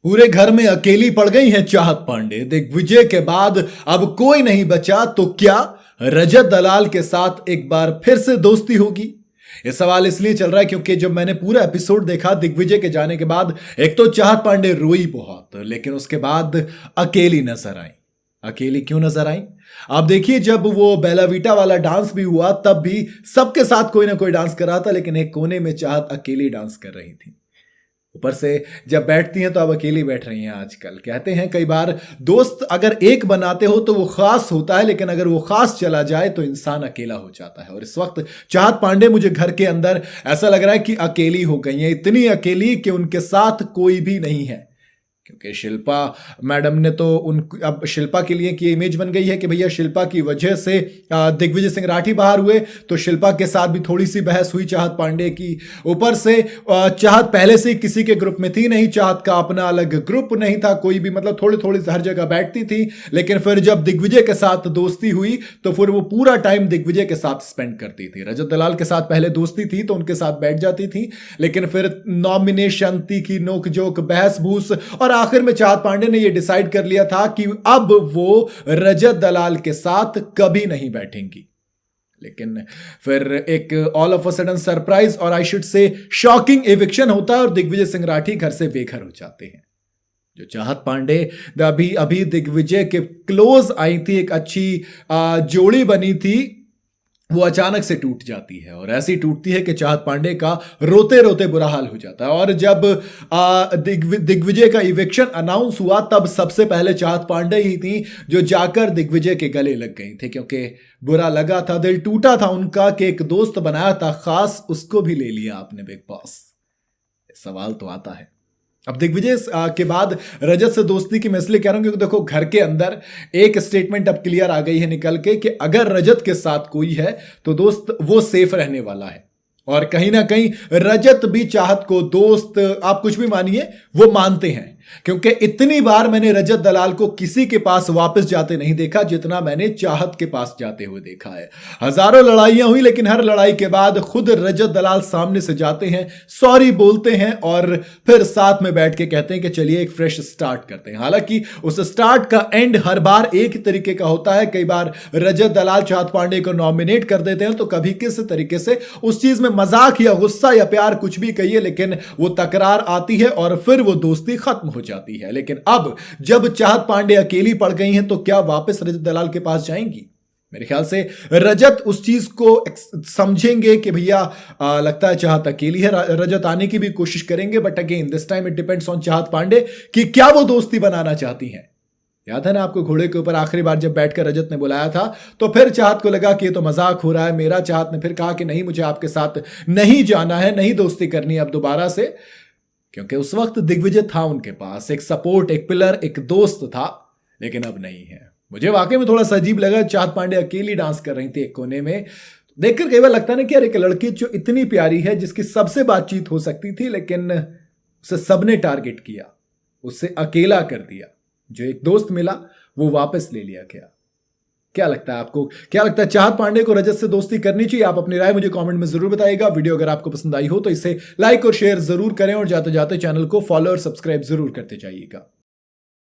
पूरे घर में अकेली पड़ गई है चाहत पांडे। दिग्विजय के बाद अब कोई नहीं बचा तो क्या रजत दलाल के साथ एक बार फिर से दोस्ती होगी? ये सवाल इसलिए चल रहा है क्योंकि जब मैंने पूरा एपिसोड देखा दिग्विजय के जाने के बाद, एक तो चाहत पांडे रोई बहुत, लेकिन उसके बाद अकेली नजर आई। अकेली क्यों नजर आई? आप देखिए, जब वो बेला वीटा वाला डांस भी हुआ तब भी सबके साथ कोई ना कोई डांस कर रहा था, लेकिन एक कोने में चाहत अकेली डांस कर रही थी। ऊपर से जब बैठती हैं तो अब अकेली बैठ रही हैं। आजकल कहते हैं कई बार, दोस्त अगर एक बनाते हो तो वो खास होता है, लेकिन अगर वो खास चला जाए तो इंसान अकेला हो जाता है। और इस वक्त चाहत पांडे मुझे घर के अंदर ऐसा लग रहा है कि अकेली हो गई हैं, इतनी अकेली कि उनके साथ कोई भी नहीं है। क्योंकि शिल्पा मैडम ने तो अब शिल्पा के लिए की इमेज बन गई है कि भैया शिल्पा की वजह से दिग्विजय सिंह राठी बाहर हुए, तो शिल्पा के साथ भी थोड़ी सी बहस हुई चाहत पांडे की। ऊपर से चाहत पहले से किसी के ग्रुप में थी नहीं, चाहत का अपना अलग ग्रुप नहीं था कोई भी, मतलब थोड़ी थोड़ी हर जगह बैठती थी। लेकिन फिर जब दिग्विजय के साथ दोस्ती हुई तो फिर वो पूरा टाइम दिग्विजय के साथ स्पेंड करती थी। रजत दलाल के साथ पहले दोस्ती थी तो उनके साथ बैठ जाती थी, लेकिन फिर नॉमिनेशन, तीखी नोकझोंक, बहस भूस, और आखिर में चाहत पांडे ने यह डिसाइड कर लिया था कि अब वो रजत दलाल के साथ कभी नहीं बैठेंगी। लेकिन फिर एक all of a sudden surprise और I should say shocking eviction होता है और दिग्विजय सिंह राठी घर से बेघर हो जाते हैं। जो चाहत पांडे अभी अभी दिग्विजय के क्लोज आई थी, एक अच्छी जोड़ी बनी थी, वो अचानक से टूट जाती है। और ऐसी टूटती है कि चाहत पांडे का रोते रोते बुरा हाल हो जाता है। और जब दिग्विजय का इविक्शन अनाउंस हुआ तब सबसे पहले चाहत पांडे ही थी जो जाकर दिग्विजय के गले लग गई थी, क्योंकि बुरा लगा था, दिल टूटा था उनका कि एक दोस्त बनाया था खास, उसको भी ले लिया आपने बिग बॉस। सवाल तो आता है अब दिग्विजय के बाद रजत से दोस्ती की मैं इसलिए कह रहा हूं क्योंकि देखो, घर के अंदर एक स्टेटमेंट अब क्लियर आ गई है निकल के कि अगर रजत के साथ कोई है तो दोस्त वो सेफ रहने वाला है। और कहीं ना कहीं रजत भी चाहत को दोस्त, आप कुछ भी मानिए, वो मानते हैं। क्योंकि इतनी बार मैंने रजत दलाल को किसी के पास वापस जाते नहीं देखा जितना मैंने चाहत के पास जाते हुए देखा है। हजारों लड़ाइयां हुई, लेकिन हर लड़ाई के बाद खुद रजत दलाल सामने से जाते हैं, सॉरी बोलते हैं और फिर साथ में बैठ के कहते हैं कि चलिए एक फ्रेश स्टार्ट करते हैं। हालांकि उस स्टार्ट का एंड हर बार एक ही तरीके का होता है। कई बार रजत दलाल चाहत पांडे को नॉमिनेट कर देते हैं तो कभी किस तरीके से उस चीज में मजाक या गुस्सा या प्यार कुछ भी कहिए, लेकिन वो तकरार आती है और फिर वो दोस्ती खत्म हो जाती है। लेकिन अब जब चाहत पांडे अकेली पड़ गई हैं तो क्या वापस रजत दलाल के पास जाएंगी? मेरे ख्याल से रजत उस चीज को समझेंगे कि भैया लगता है चाहत अकेली है, रजत आने की भी कोशिश करेंगे। But again this time it depends on चाहत पांडे कि क्या वो दोस्ती बनाना चाहती हैं। याद है ना आपको, घोड़े के ऊपर आखिरी बार जब बैठकर रजत ने बुलाया था तो फिर चाहत को लगा कि ये तो मजाक हो रहा है मेरा। चाहत ने फिर कहा कि नहीं, मुझे आपके साथ नहीं जाना है, नहीं दोस्ती करनी है अब दोबारा से। क्योंकि उस वक्त दिग्विजय था उनके पास, एक सपोर्ट, एक पिलर, एक दोस्त था, लेकिन अब नहीं है। मुझे वाकई में थोड़ा सा अजीब लगा, चाहत पांडे अकेली डांस कर रही थी एक कोने में। देखकर कई बार लगता है ना कि यार, एक लड़की जो इतनी प्यारी है, जिसकी सबसे बातचीत हो सकती थी, लेकिन उसे सबने टारगेट किया, उसे अकेला कर दिया। जो एक दोस्त मिला वो वापस ले लिया गया। क्या लगता है आपको, क्या लगता है चाहत पांडे को रजत से दोस्ती करनी चाहिए? आप अपनी राय मुझे कमेंट में जरूर बताइएगा। वीडियो अगर आपको पसंद आई हो तो इसे लाइक और शेयर जरूर करें और जाते जाते चैनल को फॉलो और सब्सक्राइब जरूर करते जाइएगा।